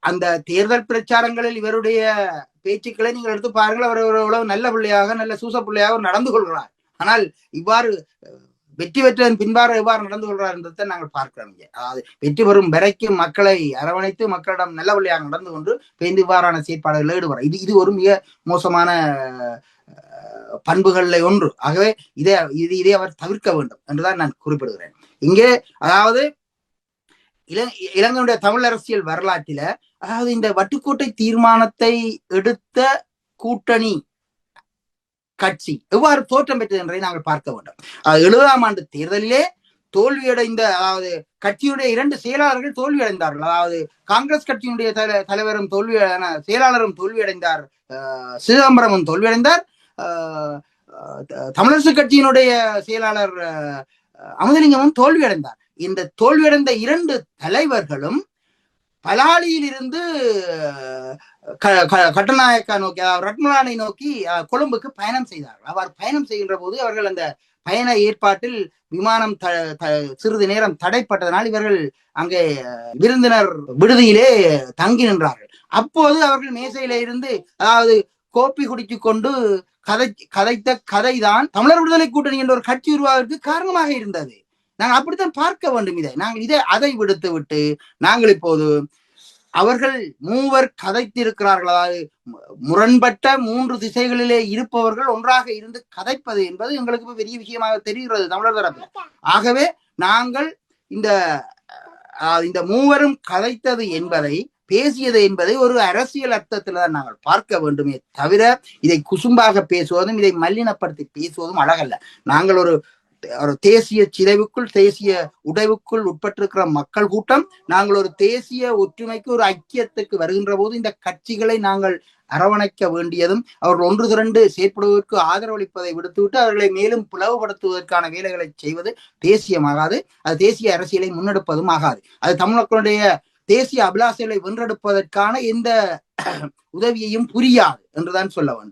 அந்த தேர்தல் பிரச்சாரங்களில் இவருடைய பேச்சுக்களை நீங்கள் எடுத்து பாருங்கள். அவர் எவ்வளவு நல்ல பிள்ளையாக நல்ல சூச பிள்ளையாக நடந்து கொள்கிறார். ஆனால் இவ்வாறு வெற்றி பெற்றதன் பின்பாக எவ்வாறு நடந்து கொள்றார் என்றதை நாங்கள் பார்க்கிறோம். அதாவது வெற்றி பெறும் வரைக்கும் மக்களை அரவணைத்து மக்களிடம் நல்ல வழியாக நடந்து கொண்டு பேருந்து இவ்வாறான செயற்பாடுகளில் ஈடுபடுறார். இது ஒரு மிக மோசமான பண்புகள்ல ஒன்று. ஆகவே இதை அவர் தவிர்க்க வேண்டும் என்றுதான் நான் குறிப்பிடுகிறேன். இங்கே அதாவது இலங்கையுடைய தமிழ் அரசியல் வரலாற்றில அதாவது இந்த வட்டுக்கோட்டை தீர்மானத்தை எடுத்த கூட்டணி கட்சி எவ்வாறு தோற்றம் பெற்றது என்பதை நாங்கள் பார்க்க வேண்டும். 70ஆம் ஆண்டு தேர்தலிலே தோல்வியடைந்த அதாவது கட்சியுடைய 2 செயலாளர்கள் தோல்வியடைந்தார்கள். அதாவது காங்கிரஸ் கட்சியினுடைய தலைவரும் செயலாளரும் தோல்வியடைந்தார், சிதம்பரமும் தோல்வியடைந்தார். தமிழரசு கட்சியினுடைய செயலாளர் அமுதலிங்கமும் தோல்வியடைந்தார். இந்த தோல்வியடைந்த 2 தலைவர்களும் பலாலியில் இருந்து கட்டநாயக்கா நோக்கி ரத்மலானை நோக்கி கொழும்புக்கு பயணம் செய்தார்கள். அவர் பயணம் செய்கின்ற போது அவர்கள் அந்த பயண ஏற்பாட்டில் விமானம் சிறிது நேரம் தடைப்பட்டதனால் இவர்கள் அங்கே விருந்தினர் விடுதியிலே தங்கி நின்றார்கள். அப்போது அவர்கள் மேசையில இருந்து அதாவது கோப்பி குடித்து கொண்டு கதைத்த கதைதான் தமிழர் விடுதலை கூட்டணி என்ற ஒரு கட்சி உருவாவதற்கு காரணமாக இருந்தது. நாங்கள் அப்படித்தான் பார்க்க வேண்டும். அதை விடுத்து விட்டு நாங்கள் இப்போது அவர்கள் மூவர் கதைத்திருக்கிறார்கள். அதாவது முரண்பட்ட 3 திசைகளிலே இருப்பவர்கள் ஒன்றாக இருந்து கதைப்பது என்பது எங்களுக்கு பெரிய விஷயமாக தெரிகிறது தமிழர் தரப்பில். ஆகவே நாங்கள் இந்த மூவரும் கதைத்தது என்பதை பேசியது என்பதை ஒரு அரசியல் அர்த்தத்தில் தான் நாங்கள் பார்க்க வேண்டுமே தவிர இதை குசும்பாக பேசுவதும் இதை மல்லினப்படுத்தி பேசுவதும் அழகல்ல. நாங்கள் ஒரு தேசிய சிதைவுக்குள் தேசிய உடைவுக்குள் உட்பட்டிருக்கிற மக்கள் கூட்டம். நாங்கள் ஒரு தேசிய ஒற்றுமைக்கு ஒரு ஐக்கியத்துக்கு வருகின்ற போது இந்த கட்சிகளை நாங்கள் அரவணைக்க வேண்டியதும் அவர்கள் ஒன்று திரண்டு செயற்படுவதற்கு ஆதரவளிப்பதை விடுத்துவிட்டு அவர்களை மேலும் பிளவுபடுத்துவதற்கான வேலைகளை செய்வது தேசியமாகாது. அது தேசிய அரசியலை முன்னெடுப்பதும் ஆகாது. அது தமிழ் மக்களுடைய தேசிய அபிலாசைகளை வென்றெடுப்பதற்கான எந்த உதவியையும் புரியாது என்றுதான் சொல்ல வேண்டும்.